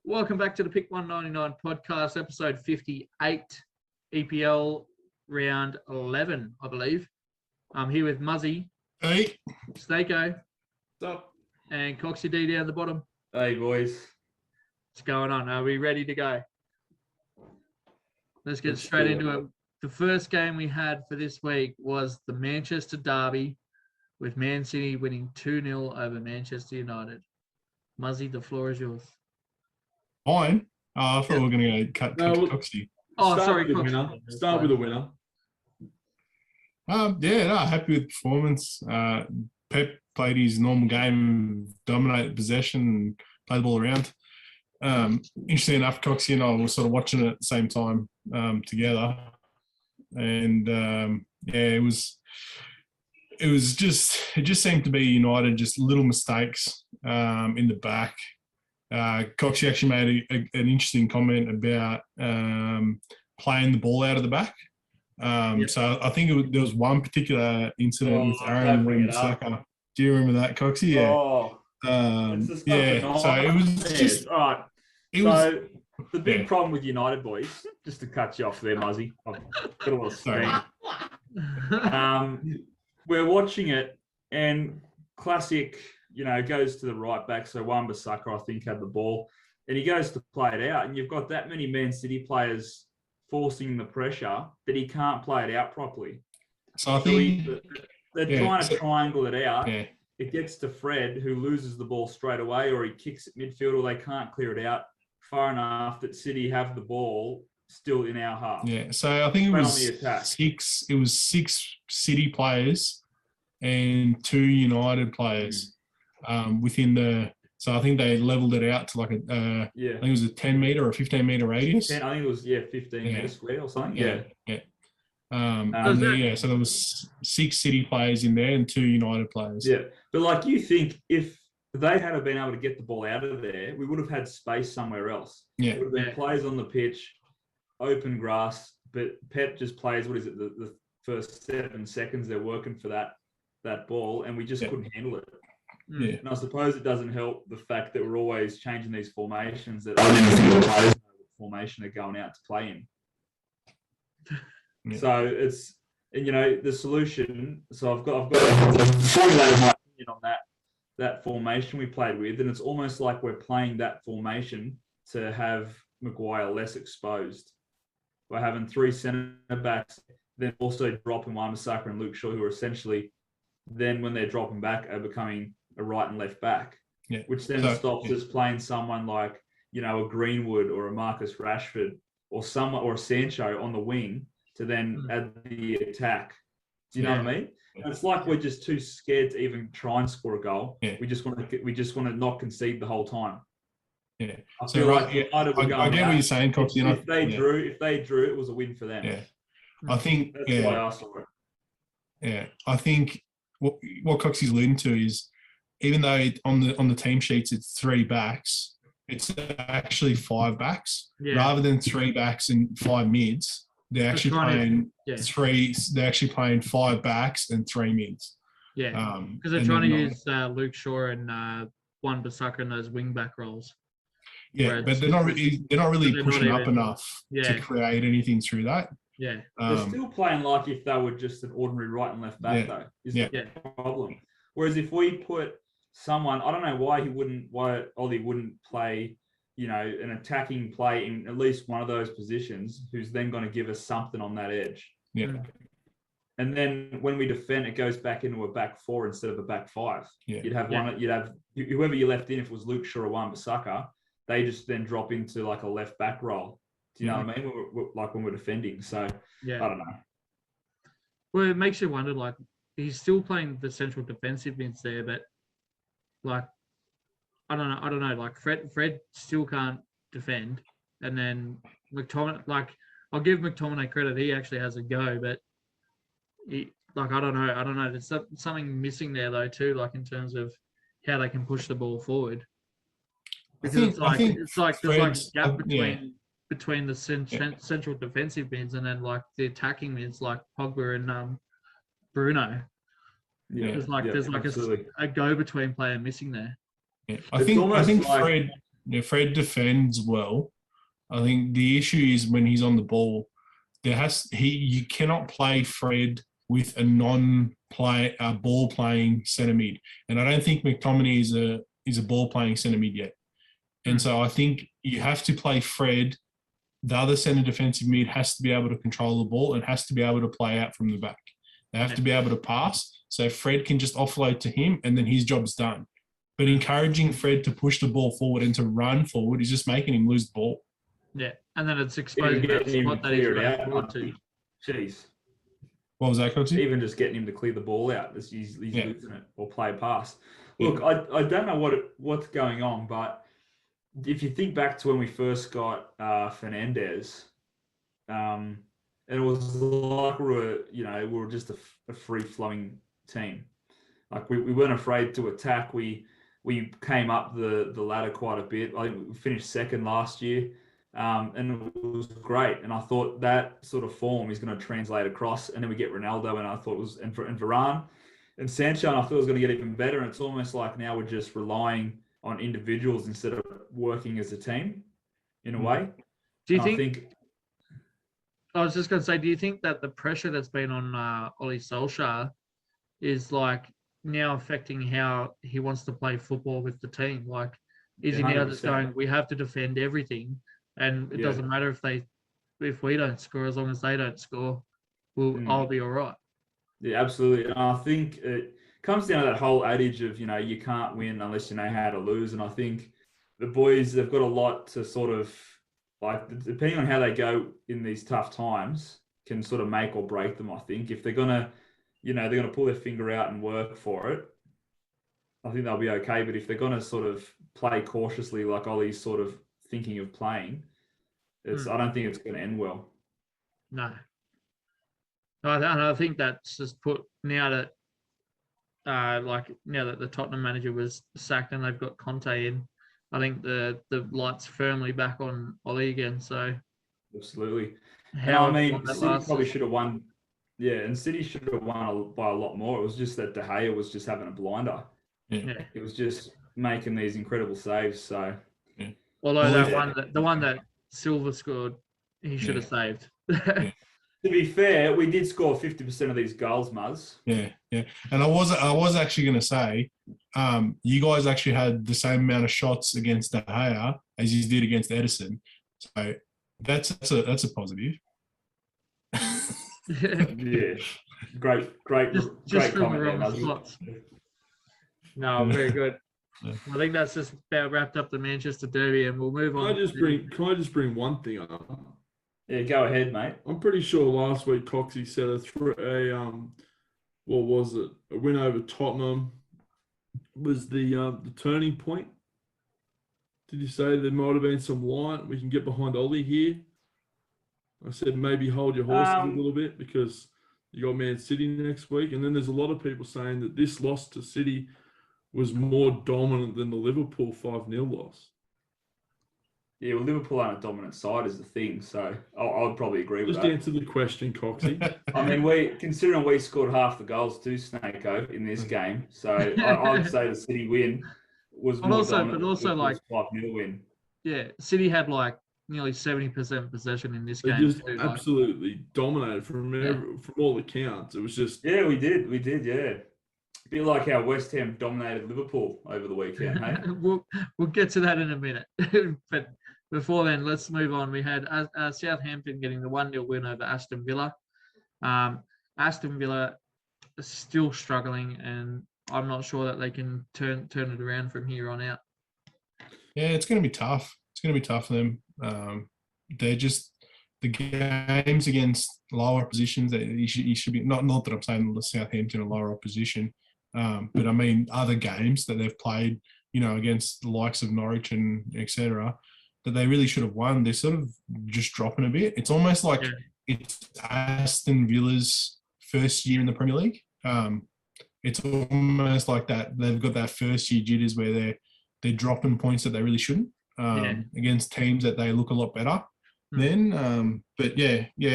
Welcome back to the Pick 199 podcast, episode 58, EPL round 11, I believe. I'm here with Muzzy. Hey. Stako. What's up? And Coxie D down the bottom. Hey, boys. What's going on? Are we ready to go? Let's get straight into it. The first game we had for this week was the Manchester Derby, with Man City winning 2-0 over Manchester United. Muzzy, the floor is yours. Fine. I thought we were going to go cut Coxie. Oh, Start with the winner. Happy with the performance. Pep played his normal game, dominated possession, played the ball around. Interesting enough, Coxie and I were sort of watching it at the same time together. And, it just seemed to be United, just little mistakes in the back. Coxie actually made an interesting comment about playing the ball out of the back. So I think there was one particular incident with Aaron Wan-Bissaka. Do you remember that, Coxie? Yeah. Oh, So it was just all right. The big problem with United, boys, just to cut you off there, Muzzy. I've got a lot of steam. We're watching it, and classic, goes to the right back. So Wan-Bissaka, I think, had the ball, and he goes to play it out. And you've got that many Man City players forcing the pressure that he can't play it out properly. So I think they're trying to triangle it out. Yeah. It gets to Fred, who loses the ball straight away, or he kicks at midfield, or they can't clear it out far enough that City have the ball still in our half. Yeah, so I think it was six City players and 2 United players within the. So I think they leveled it out to like I think it was a 10 meter or 15 meter radius. 10, I think it was 15 meter square or something. Yeah. So there was 6 City players in there and 2 United players. Yeah, but you think if they had been able to get the ball out of there, we would have had space somewhere else. Yeah, it would have been players on the pitch, open grass. But Pep just plays. What is it? The first 7 seconds they're working for that ball, and we just couldn't handle it. Yeah. And I suppose it doesn't help the fact that we're always changing these formations. That I didn't think the players know what formation are going out to play in. Yeah. So it's, and the solution. So I've got formulated my opinion on that formation we played with, and it's almost like we're playing that formation to have Maguire less exposed. We're having 3 centre backs, then also dropping Wan-Bissaka and Luke Shaw, who are essentially then when they're dropping back are becoming a right and left back, which then stops us playing someone like a Greenwood or a Marcus Rashford or a Sancho on the wing to then add the attack. Do you know what I mean? Yeah. It's like we're just too scared to even try and score a goal. Yeah. We just want to not concede the whole time. Yeah. I feel I get what you're saying, Coxie. If they drew, it was a win for them. Yeah. I think that's the way I saw it. Yeah. I think what Coxie's alluding to is, even though on the team sheets it's 3 backs, it's actually 5 backs rather than 3 backs and 5 mids. They're actually playing 3. They're actually playing 5 backs and 3 mids. Yeah, because they're trying to use Luke Shaw and Wan-Bissaka in those wing back roles. Yeah, but they're not really pushing up enough to create anything through that. Yeah, they're still playing like if they were just an ordinary right and left back though. Is the problem? Whereas if we put someone, I don't know why Ollie wouldn't play, an attacking play in at least one of those positions, who's then going to give us something on that edge. Yeah. And then when we defend, it goes back into a back 4 instead of a back 5. Yeah. You'd have whoever you left in, if it was Luke Shaw or Wan-Bissaka, they just then drop into like a left back role. Do you know what I mean? When we're defending. So I don't know. Well, it makes you wonder, he's still playing the central defensive mids there, but I don't know. Fred still can't defend, and then McTominay. I'll give McTominay credit; he actually has a go, but I don't know. There's something missing there though too, in terms of how they can push the ball forward. Because there's a gap between the central defensive mids and then the attacking mids like Pogba and Bruno. There's a go-between player missing there. Yeah. I think Fred Fred defends well. I think the issue is when he's on the ball, you cannot play Fred with a ball playing centre mid, and I don't think McTominay is a ball playing centre mid yet. And so I think you have to play Fred. The other centre defensive mid has to be able to control the ball and has to be able to play out from the back. They have to be able to pass, so Fred can just offload to him, and then his job's done. But encouraging Fred to push the ball forward and to run forward is just making him lose the ball. Yeah, and then it's exposing that spot that he's out to. Jeez. What was that, Coxie? Even just getting him to clear the ball out, he's losing it or play past. Look, I don't know what's going on, but if you think back to when we first got Fernandez, and it was like we were just a free flowing team. Like we weren't afraid to attack. We came up the ladder quite a bit. I think we finished second last year. And it was great. And I thought that sort of form is going to translate across. And then we get Ronaldo, and I thought it was, and Varane and Sancho, and I thought it was going to get even better. And it's almost like now we're just relying on individuals instead of working as a team in a way. Do you think I was just going to say, do you think that the pressure that's been on Ollie Solskjaer is like now affecting how he wants to play football with the team? Like, is he now just going, we have to defend everything? And it doesn't matter if we don't score, as long as they don't score, I'll be all right. Yeah, absolutely. And I think it comes down to that whole adage of, you can't win unless you know how to lose. And I think the boys, they've got a lot to sort of, like, depending on how they go in these tough times, can sort of make or break them, I think. If they're going to, they're going to pull their finger out and work for it, I think they'll be okay. But if they're going to sort of play cautiously, like Ollie's sort of thinking of playing, I don't think it's going to end well. No. And I think that's just put now that the Tottenham manager was sacked and they've got Conte in, I think the light's firmly back on Ollie again. So absolutely. City probably should have won. Yeah, and City should have won by a lot more. It was just that De Gea was just having a blinder. Yeah. It was just making these incredible saves. So, although the one that Silva scored, he should have saved. To be fair, we did score 50% of these goals, Muzz. Yeah. And I was actually going to say, you guys actually had the same amount of shots against De Gea as you did against Edison. So that's a positive. Yeah. Great comment there, Muzz. No, very good. Yeah. I think that's just about wrapped up the Manchester Derby, and we'll move on. Can I just bring one thing up? Yeah, go ahead, mate. I'm pretty sure last week Coxie said what was it? A win over Tottenham was the turning point. Did you say there might have been some light? We can get behind Ollie here. I said maybe hold your horses a little bit because you got Man City next week, and then there's a lot of people saying that this loss to City was more dominant than the Liverpool 5-0 loss. Yeah, well, Liverpool aren't a dominant side is the thing, so I would probably agree with that. Just answer the question, Coxie. I mean, considering we scored half the goals to Snakeo in this game, so I would say the City win was more dominant. But also like 5-0 win. Yeah, City had like nearly 70% possession in this game. Just absolutely dominated from all accounts. It was just we did, yeah. A bit like how West Ham dominated Liverpool over the weekend, hey? We'll get to that in a minute. But before then, let's move on. We had Southampton getting the 1-0 win over Aston Villa. Aston Villa is still struggling, and I'm not sure that they can turn it around from here on out. Yeah, it's going to be tough. It's going to be tough for them. They're just the games against lower positions that you should be not that I'm saying the Southampton are lower opposition. But I mean, other games that they've played, against the likes of Norwich and etc., that they really should have won, they're sort of just dropping a bit. It's almost like it's Aston Villa's first year in the Premier League. It's almost like that. They've got that first year jitters where they're dropping points that they really shouldn't against teams that they look a lot better then. But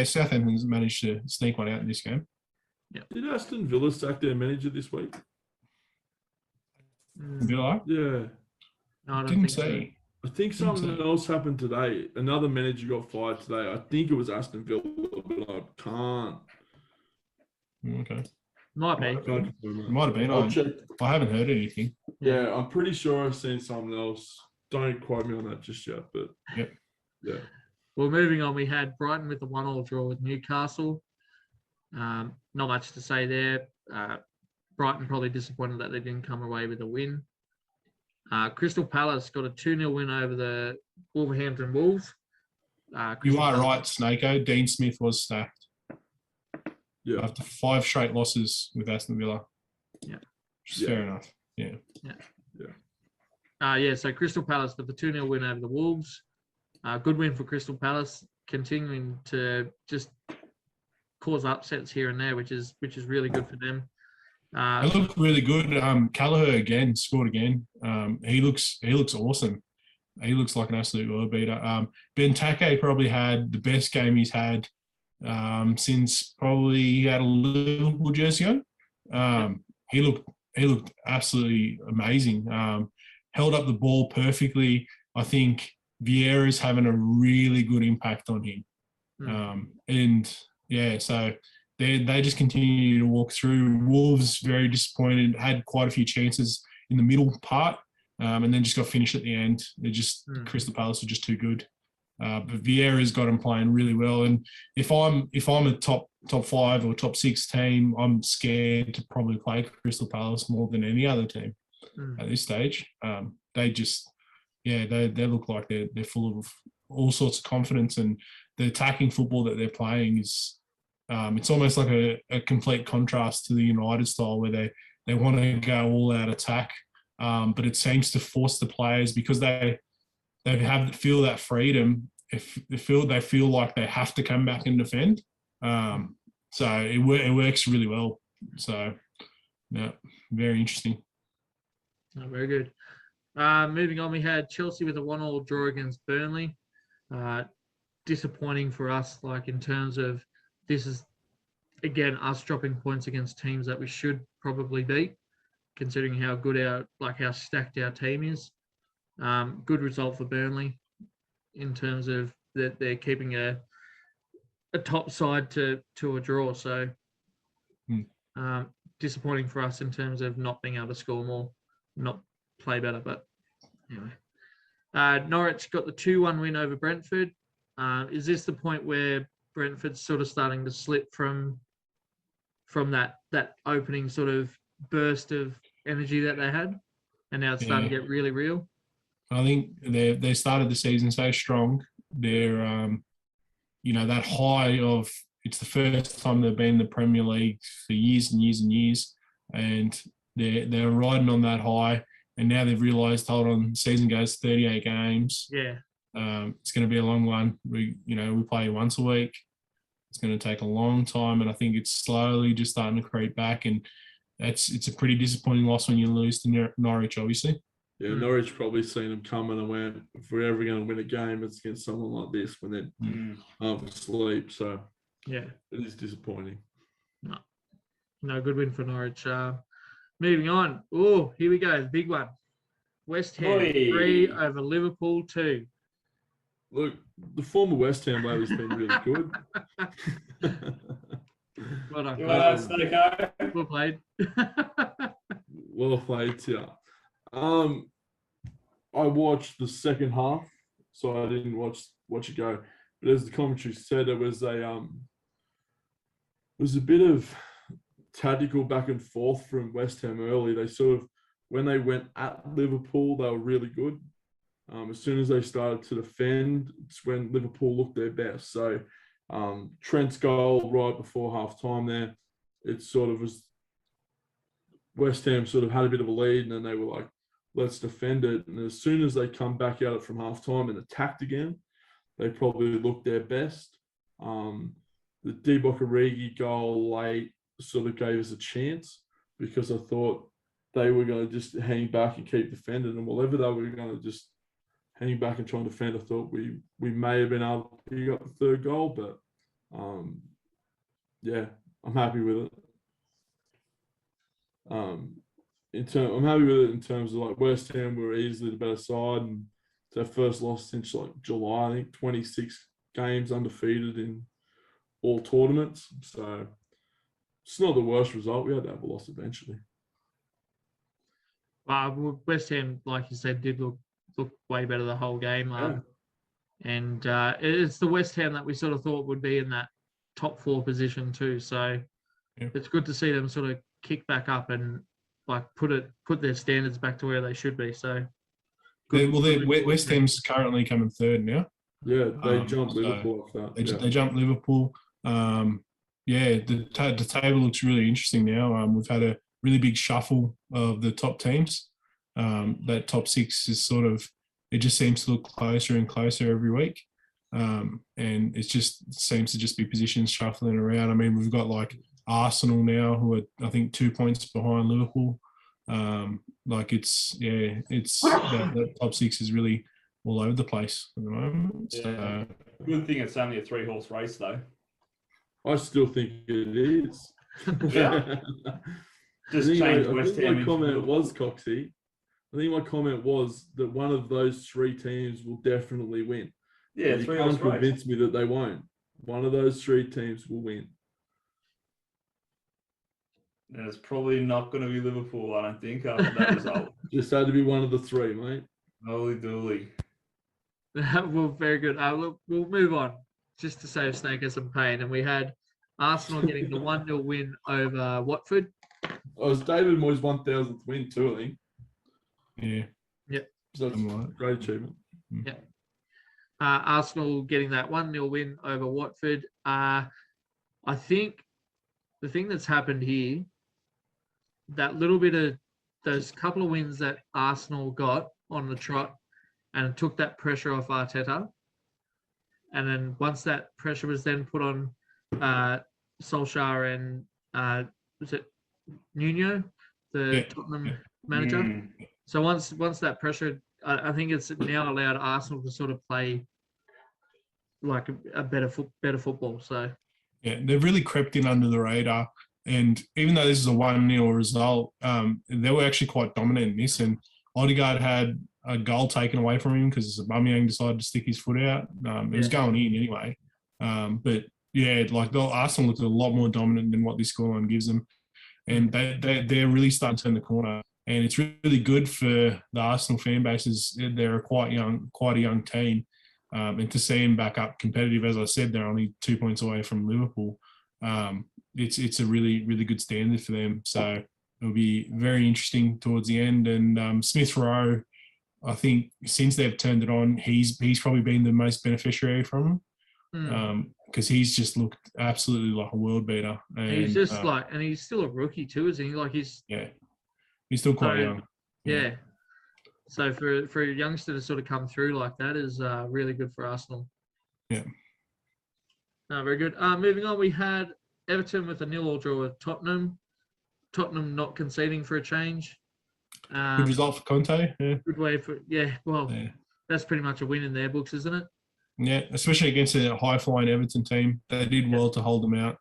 Southampton's managed to sneak one out in this game. Yeah. Did Aston Villa sack their manager this week? Villa? Yeah. No, I didn't see. I think something else happened today. Another manager got fired today. I think it was Aston Villa, but I can't. Okay. Might be. I can't confirm It that. might have been. I'll check. I haven't heard anything. Yeah, I'm pretty sure I've seen something else. Don't quote me on that just yet, but Yep. Yeah. Well, moving on, we had Brighton with a 1-1 draw with Newcastle. Not much to say there. Brighton probably disappointed that they didn't come away with a win. Crystal Palace got a 2-0 win over the Wolverhampton Wolves. You are right, Snako. Dean Smith was sacked. Yeah. After 5 straight losses with Aston Villa. Yeah. Which is fair enough. Yeah. So Crystal Palace got the 2-0 win over the Wolves. Good win for Crystal Palace, continuing to just cause upsets here and there, which is really good for them. They look really good. Callagher again scored again. He looks awesome. He looks like an absolute world beater. Benteke probably had the best game he's had since probably he had a Liverpool jersey on. He looked absolutely amazing. Held up the ball perfectly. I think Vieira's having a really good impact on him. So they just continue to walk through. Wolves very disappointed, had quite a few chances in the middle part, and then just got finished at the end. Crystal Palace are just too good. But Vieira's got him playing really well. And if I'm a top 5 or top 6 team, I'm scared to probably play Crystal Palace more than any other team at this stage. They look like they're full of all sorts of confidence, and the attacking football that they're playing is it's almost like a complete contrast to the United style, where they want to go all out attack, but it seems to force the players, because they feel that freedom. They feel like they have to come back and defend. So it works really well. So yeah, very interesting. Very good. Moving on, we had Chelsea with a 1-1 draw against Burnley. Disappointing for us, like in terms of this is again us dropping points against teams that we should probably beat, considering how good how stacked our team is. Good result for Burnley in terms of that they're keeping a top side to a draw. So disappointing for us in terms of not being able to score more, not play better. But anyway, Norwich got the 2-1 win over Brentford. Is this the point where Brentford's sort of starting to slip from that opening sort of burst of energy that they had, and now it's starting to get really real? I think they started the season so strong. They're that high of, it's the first time they've been in the Premier League for years and years and years, and they're riding on that high. And now they've realised, hold on, season goes 38 games. Yeah. It's going to be a long one. We play once a week. It's going to take a long time, and I think it's slowly just starting to creep back. And it's a pretty disappointing loss when you lose to Norwich, obviously. Yeah, Norwich probably seen them coming and went, if we're ever going to win a game, it's against someone like this when they're half asleep. So yeah, it is disappointing. No, good win for Norwich. Moving on. Oh, here we go. The big one. West Ham 3 over Liverpool 2. Look, the former West Ham lately has been really good. Well done. Well played. Well played, yeah. I watched the second half, so I didn't watch it go. But as the commentary said, it was a bit of tactical back and forth from West Ham early. They sort of, when they went at Liverpool, they were really good. As soon as they started to defend, it's when Liverpool looked their best. So Trent's goal right before half time there, it sort of was, West Ham sort of had a bit of a lead, and then they were like, let's defend it. And as soon as they come back at it from half time and attacked again, they probably looked their best. The Divock Origi goal late sort of gave us a chance, because I thought they were going to just hang back and keep defending, and whatever they were going to just hang back and try and defend, I thought we may have been able to pick up the third goal, but I'm happy with it. I'm happy with it in terms of like West Ham were easily the better side, and It's our first loss since like July. I think 26 games undefeated in all tournaments. So it's not the worst result. We had to have a loss eventually. West Ham, like you said, did look way better the whole game. Yeah. And it's the West Ham that we sort of thought would be in that top 4 position too. So it's good to see them sort of kick back up and like put their standards back to where they should be. So West Ham's currently coming third now. Yeah, they jumped Liverpool off that. They jumped Liverpool. The table looks really interesting now. We've had a really big shuffle of the top teams. That top 6 is sort of, it just seems to look closer and closer every week. And it just seems to just be positions shuffling around. I mean, we've got like Arsenal now, who are, I think, 2 points behind Liverpool. That top 6 is really all over the place at the moment. Yeah. Good thing it's only a 3-horse race, though. I still think it is. Yeah. Just change West Ham. My comment was, Coxie, I think my comment was that one of those 3 teams will definitely win. Yeah, you can't convince me that they won't. One of those 3 teams will win. And it's probably not going to be Liverpool, I don't think, after that result. Just had to be one of the 3, mate. Holy dooly. Well, very good. We'll move on just to save Snake some pain. And we had Arsenal getting the 1-0 win over Watford. Oh, it was David Moyes' 1,000th win too, I think. Yeah. Yep. So that's a great achievement. Yeah. Arsenal getting that 1-0 win over Watford. I think the thing that's happened here, that little bit of those couple of wins that Arsenal got on the trot and it took that pressure off Arteta. And then once that pressure was then put on Solskjaer and was it Nuno, the Tottenham manager? Mm. So once that pressure, I think it's now allowed Arsenal to sort of play like a better football. So yeah, they've really crept in under the radar. And even though this is a 1-0 result, they were actually quite dominant in this. And Odegaard had a goal taken away from him because Aubameyang decided to stick his foot out. It was going in anyway. But yeah, like Arsenal looked a lot more dominant than what this scoreline gives them. And they're really starting to turn the corner. And it's really good for the Arsenal fan bases. They're quite a young team. And to see them back up competitive, as I said, they're only 2 points away from Liverpool. It's a really, really good standard for them. So it'll be very interesting towards the end. And Smith Rowe, I think since they've turned it on, he's probably been the most beneficiary from them. Because he's just looked absolutely like a world beater. And he's just and he's still a rookie too, isn't he? Like he's still quite young. Yeah. So for a youngster to sort of come through like that is really good for Arsenal. Yeah. Very good. Moving on, we had Everton with a 0-0 draw with Tottenham. Tottenham not conceding for a change. Good result for Conte. Yeah. Good way for that's pretty much a win in their books, isn't it? Yeah, especially against a high-flying Everton team. They did well to hold them out.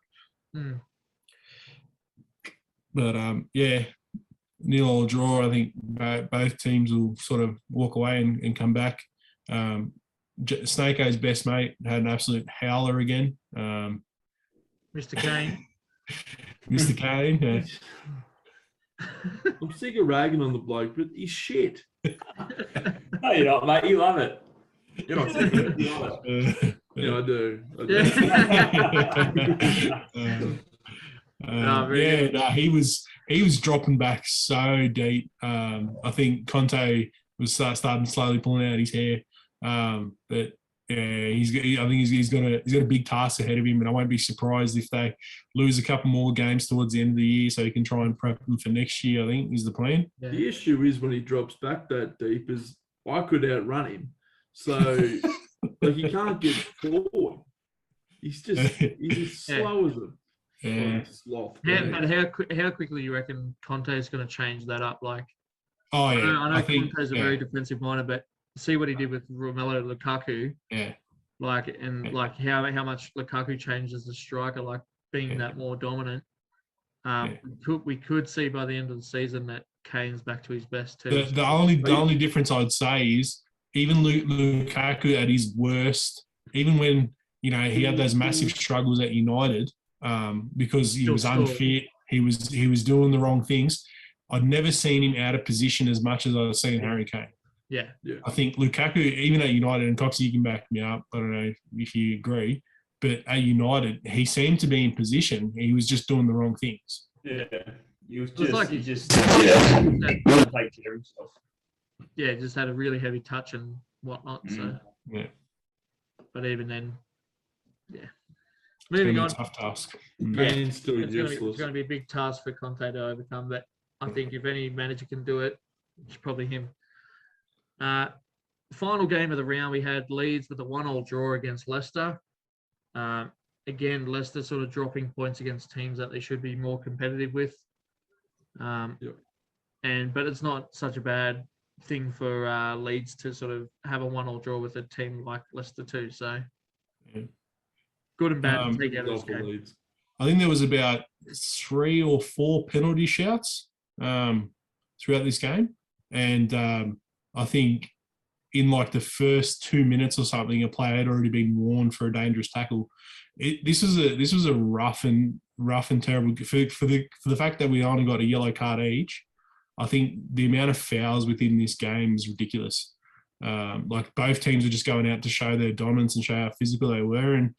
But, 0-0 draw, I think both teams will sort of walk away and come back. Snakeo's best mate had an absolute howler again. Mr. Kane. Mr. Kane, yeah. I'm sick of ragging on the bloke, but he's shit. No, you're not, mate. You love it. You're not sick of it. You love it. Yeah, I do. He was dropping back so deep. I think Conte was starting slowly pulling out his hair. But yeah, he's got a big task ahead of him, and I won't be surprised if they lose a couple more games towards the end of the year, so he can try and prep them for next year. I think is the plan. Yeah. The issue is when he drops back that deep, is I could outrun him, so like he can't get forward. He's as slow as him. Yeah. Sloth. But how quickly you reckon Conte is going to change that up? Like, I know think Conte's a very defensive minded, but see what he did with Romelu Lukaku. Yeah. How much Lukaku changes the striker, like being that more dominant. We could see by the end of the season that Kane's back to his best too. The only difference I'd say is even Lukaku at his worst, even when he had those massive struggles at United because he was unfit, he was doing the wrong things. I'd never seen him out of position as much as I've seen Harry Kane. Yeah. I think Lukaku, even at United, and Coxie, you can back me up. I don't know if you agree, but at United, he seemed to be in position. He was just doing the wrong things. Yeah, he was It's like just that- really take care of himself. yeah, just had a really heavy touch and whatnot. So, Yeah, but even then, yeah. it's Moving gonna on. be a tough task. Kane's still It's useless. going to be a big task for Conte to overcome, but I think if any manager can do it, it's probably him. Final game of the round, we had Leeds with a 1-1 draw against Leicester. Again, Leicester sort of dropping points against teams that they should be more competitive with. But it's not such a bad thing for Leeds to sort of have a 1-1 draw with a team like Leicester too. So good and bad to take out of this game. I think there was about 3 or 4 penalty shouts throughout this game, and I think in like the first 2 minutes or something, a player had already been warned for a dangerous tackle. This was a rough and terrible for the fact that we only got a yellow card each. I think the amount of fouls within this game is ridiculous. Like both teams are just going out to show their dominance and show how physical they were, and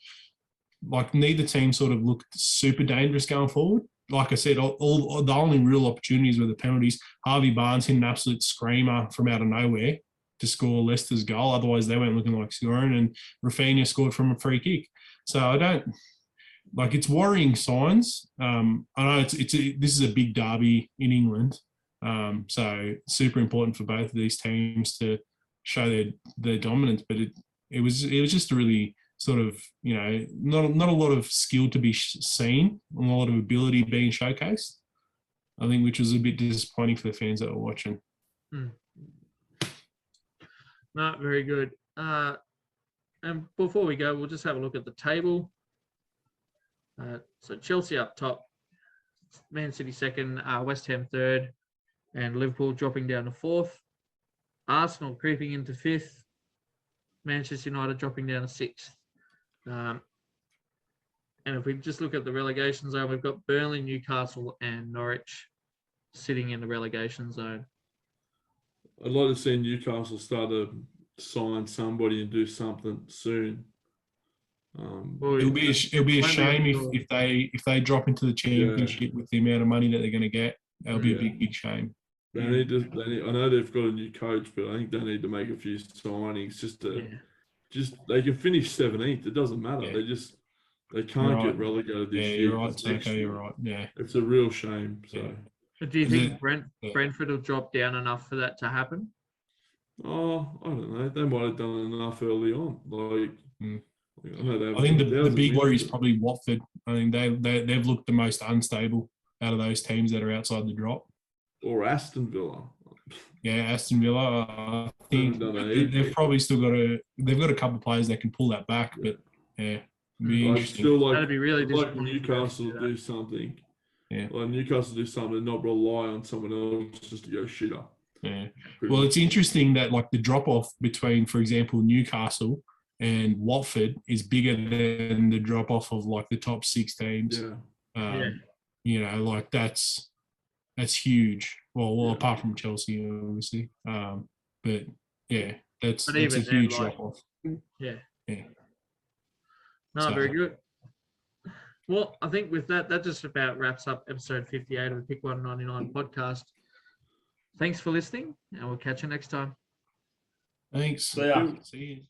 like neither team sort of looked super dangerous going forward. Like I said, all the only real opportunities were the penalties. Harvey Barnes hit an absolute screamer from out of nowhere to score Leicester's goal. Otherwise, they weren't looking like scoring. And Rafinha scored from a free kick. So it's worrying signs. I know this is a big derby in England. So super important for both of these teams to show their dominance. But it was just a really sort of, not a lot of skill to be seen, and a lot of ability being showcased, I think, which was a bit disappointing for the fans that were watching. No, very good. And before we go, we'll just have a look at the table. So Chelsea up top, Man City second, West Ham third, and Liverpool dropping down to fourth. Arsenal creeping into fifth, Manchester United dropping down to sixth. And if we just look at the relegation zone, we've got Burnley, Newcastle, and Norwich sitting in the relegation zone. I'd like to see Newcastle start to sign somebody and do something soon. It'll be a shame if they drop into the championship with the amount of money that they're going to get. That'll be a big shame. I know they've got a new coach, but I think they need to make a few signings just they can finish 17th. It doesn't matter. Yeah. They can't get relegated this year. You're right, Toko, you're right. Yeah, it's a real shame. So, But do you think Brentford will drop down enough for that to happen? Oh, I don't know. They might have done enough early on. I think the big worry is probably Watford. I think they've looked the most unstable out of those teams that are outside the drop. Or Aston Villa. Yeah, Aston Villa. I think they've probably still they've got a couple of players that can pull that back, but it'd be interesting. That'd be really disappointing. Newcastle do something. Yeah. Like Newcastle do something and not rely on someone else just to go shit up. Yeah. Well, it's interesting that like the drop off between, for example, Newcastle and Watford is bigger than the drop off of like the top 6 teams. Like that's huge. Well, apart from Chelsea, obviously. But yeah, that's a huge drop off. Yeah. No, very good. Well, I think with that just about wraps up episode 58 of the Pick 199 podcast. Thanks for listening, and we'll catch you next time. Thanks. See ya. See you.